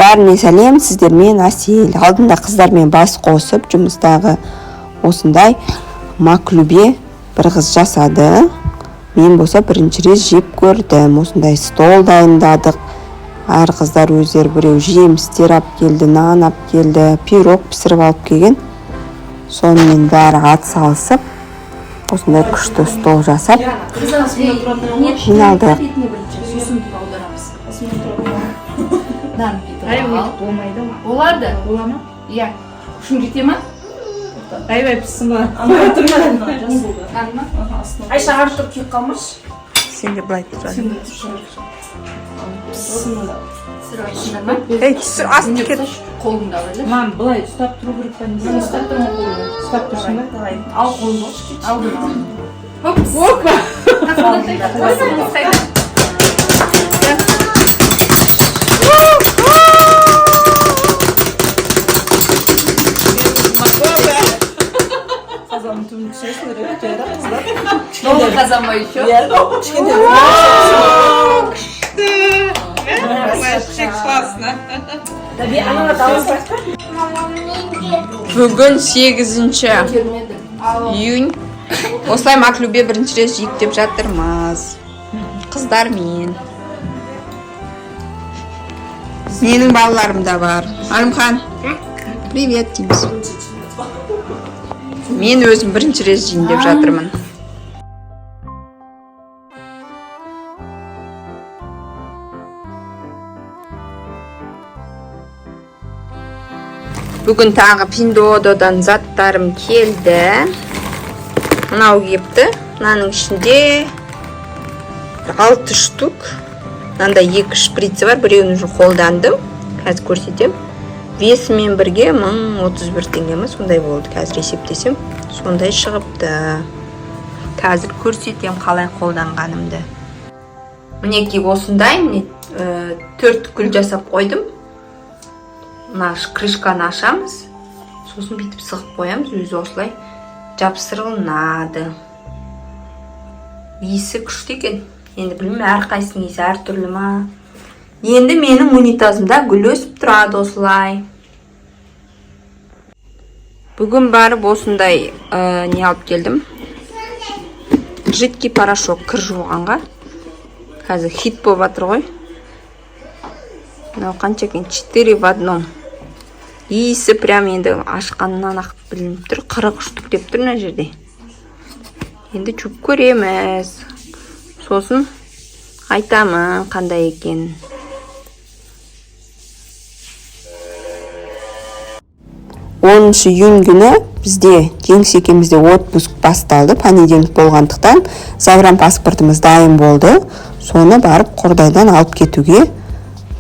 Бәріне сәлем, сіздермен Асел. Алдында қыздармен бас қосып, жұмыстағы осындай маклюбе бір қыз жасады. Мен болса бірінші рет жеп көрдім. Осындай стол дайындадық. Әр қыздар өздері біреу жемістер алып келді, нан алып келді, пирог пісіріп алып келген. Сонымен бәрі ат салысып, осындай күшті стол жасап жиналдық. Оларды? Бола ма? Иә. Үшін кете ма? Айбай пісім ба? Айша ары тұрып кеп қалмаш. Сен де былай тұр. Ей, түсір, астын кет. Қолыңда білі. Мам, былай ұстап тұру керек па? Мен ұстап тұрмын қолыңда. Ұстап тұрсың ба? Ал қолыңды. Алдын. Хопс. Опа! Қазанның түбін түсесің жайда қыздар. Долго қазан ба еще? Кішкентай. Вообще классно. Бүгін 8-ші июнь. Осылай маклюбе бірінші рет жейік деп жатырмыз. Қыздармен. Менің балаларым да бар. Алымхан, привет дейміз. Мен өзім бірінші рет жейін деп жатырмын. Бүгін тағы Пиндододан заттарым келді. Мынау кепті. Мынаның ішінде 6 штук. Мынандай 2 шприці бар. Біреуін уже қолдандым. Қазір көрсетем. Весімен бірге 1031 теңгеме сондай болды. Қазір есептесем. Сондай шығыпты. Қазір көрсетем қалай қолданғанымды. Мінеки осындай. 4 гүл жасап қойдым. Мына крышканы ашамыз. Сосын бүйтіп сығып қоямыз. Өзі осылай жапсырылынады. Иісі күшті екен. Енді білмеймін, әрқайсының иісі әртүрлі ма. Енді менің унитазымда гүл өсіп тұрады осылай. Бүгін барып осындай не алып келдім. Жидкий порошок кір жуғанға. Қазір хит болып жатыр ғой. Мынау қанша екен? 4 в 1. Иісі прям енді ашқаннан ақ білініп тұр. 40 штук деп тұр мына жерде. Енді жуып көреміз. Сосын айтамын қандай екен. Июнь күні бізде Жеңіс екеумізде отпуск басталды. Понедельник болғандықтан загран паспортымыз дайын болды. Соны барып Қордайдан алып кетуге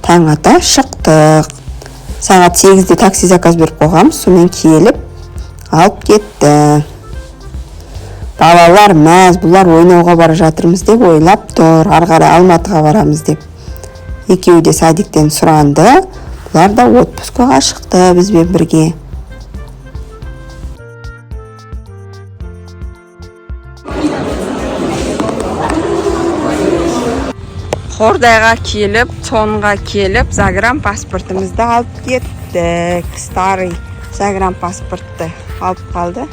таң ата шықтық. Сағат 8-де такси заказ беріп қойғанбыз. Сонымен келіп алып кетті. Балалар мәз, бұлар ойнауға бара жатырмыз деп ойлап тұр. Ары қарай Алматыға барамыз деп. Екеуі де садиктен сұранды. Бұлар да отпускаға шықты бізбен бірге. Қордайға келіп, сонға келіп, загран паспортымызды алып кеттік. Старый загран паспортты алып қалды.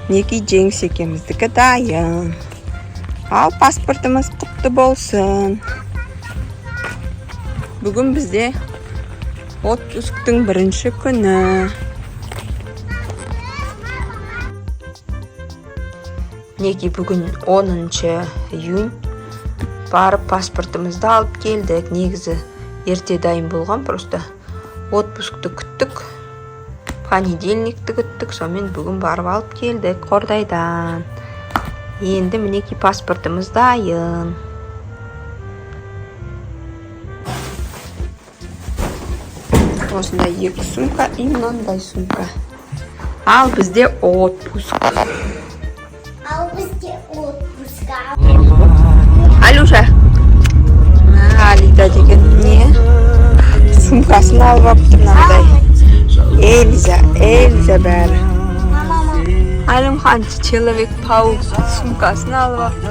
Неки Жеңіс екеміздікі дайын. Ал паспортымыз құтты болсын. Бүгін бізде отпусктың бірінші күні. Неки бүгін 10-ші июнь. Барып паспортымызды алып келдік. Негізі ерте дайын болған, просто отпускты күттік. Понедельникті күттік. Сонымен бүгін барып алып келдік Қордайдан. Енді мінеки паспортымыз дайын. Осындай 2 сумка и мынандай сумка. Ал бізде отпуск. Алюша. Алида деген не? Сумкасын алып апты мынандай. Эльза бәрі. Алымхан Человек-паук сумкасын алып апты.